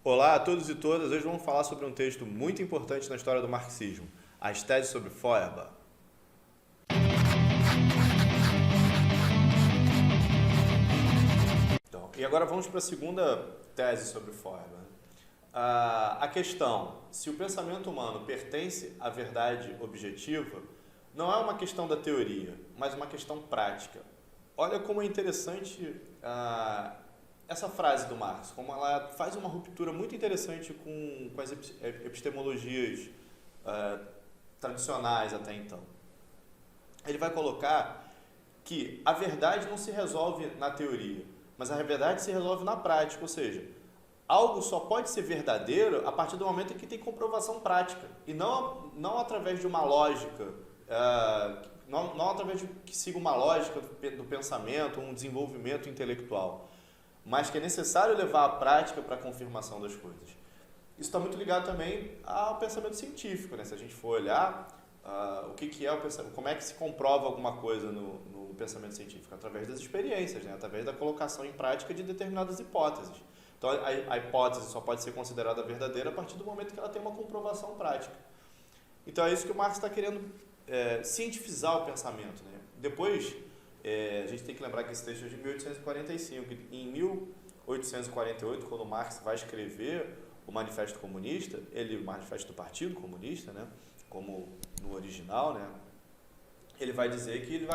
Olá a todos e todas, hoje vamos falar sobre um texto muito importante na história do marxismo, as teses sobre Feuerbach. E agora vamos para a segunda tese sobre Feuerbach. A questão, se o pensamento humano pertence à verdade objetiva, não é uma questão da teoria, mas uma questão prática. Olha como é interessante essa frase do Marx, como ela faz uma ruptura muito interessante com as epistemologias tradicionais até então. Ele vai colocar que a verdade não se resolve na teoria, mas a verdade se resolve na prática, ou seja, algo só pode ser verdadeiro a partir do momento em que tem comprovação prática, e não através de uma lógica, não através de que siga uma lógica do pensamento, um desenvolvimento intelectual, mas que é necessário levar a prática para a confirmação das coisas. Isso está muito ligado também ao pensamento científico, né? Se a gente for olhar o que é o pensamento, como é que se comprova alguma coisa no pensamento científico? Através das experiências, né? Através da colocação em prática de determinadas hipóteses. Então, a hipótese só pode ser considerada verdadeira a partir do momento que ela tem uma comprovação prática. Então, é isso que o Marx está querendo cientificar o pensamento, né? Depois, a gente tem que lembrar que esse texto é de 1845. Em 1848, quando Marx vai escrever o Manifesto Comunista, o Manifesto do Partido Comunista, né? Como no original, né? Ele vai dizer que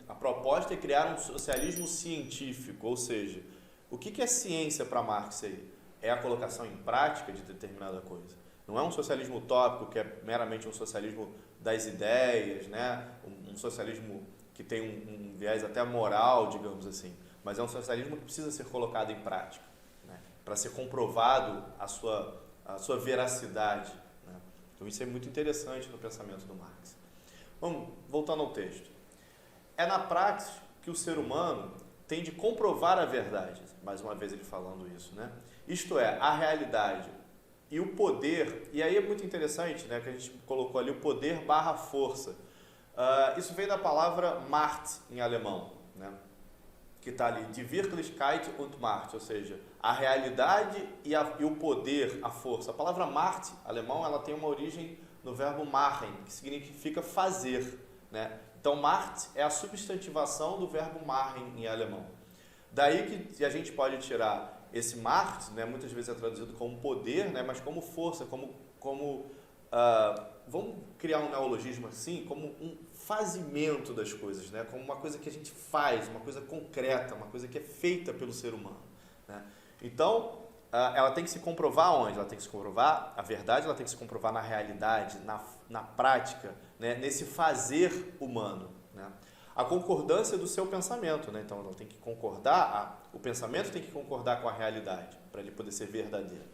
a proposta é criar um socialismo científico, ou seja, o que é ciência para Marx aí? É a colocação em prática de determinada coisa. Não é um socialismo utópico que é meramente um socialismo das ideias, né? Um socialismo que tem um viés até moral, digamos assim, mas é um socialismo que precisa ser colocado em prática, né? Para ser comprovado a sua veracidade, né? Então isso é muito interessante no pensamento do Marx. Vamos, voltando ao texto. É na prática que o ser humano tem de comprovar a verdade, mais uma vez ele falando isso, né? Isto é, a realidade e o poder, e aí é muito interessante, né, que a gente colocou ali o poder barra força. Isso vem da palavra Macht em alemão, né, que está ali, die Wirklichkeit und Macht, ou seja, a realidade e o poder, a força. A palavra Macht, alemão, ela tem uma origem no verbo machen, que significa fazer, né? Então, Macht é a substantivação do verbo machen em alemão. Daí que a gente pode tirar esse Macht, né, muitas vezes é traduzido como poder, né, mas como força, vamos criar um neologismo assim, como um fazimento das coisas, né, como uma coisa que a gente faz, uma coisa concreta, uma coisa que é feita pelo ser humano, né? Então, ela tem que se comprovar onde? Ela tem que se comprovar, a verdade ela tem que se comprovar na realidade, na prática, né, nesse fazer humano, né? A concordância do seu pensamento, né? Então, ela tem que concordar, o pensamento tem que concordar com a realidade, para ele poder ser verdadeiro.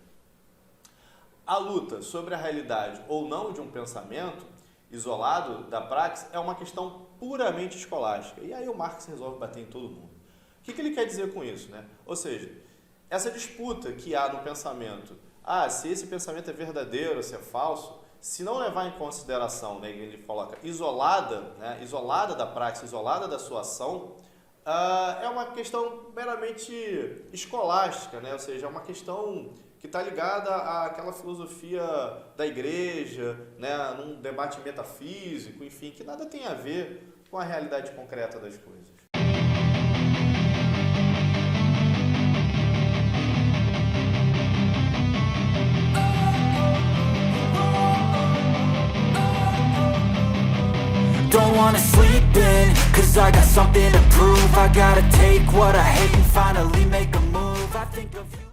A luta sobre a realidade ou não de um pensamento isolado da praxis é uma questão puramente escolástica. E aí o Marx resolve bater em todo mundo. O que ele quer dizer com isso, né? Ou seja, essa disputa que há no pensamento, se esse pensamento é verdadeiro, se é falso, se não levar em consideração, né, ele coloca isolada, né, isolada da prática, isolada da sua ação, é uma questão meramente escolástica, né? Ou seja, é uma questão que está ligada àquela filosofia da igreja, né, num debate metafísico, enfim, que nada tem a ver com a realidade concreta das coisas. Don't wanna sleep in, cause I got something to prove. I gotta take what I hate and finally make a move. I think of you.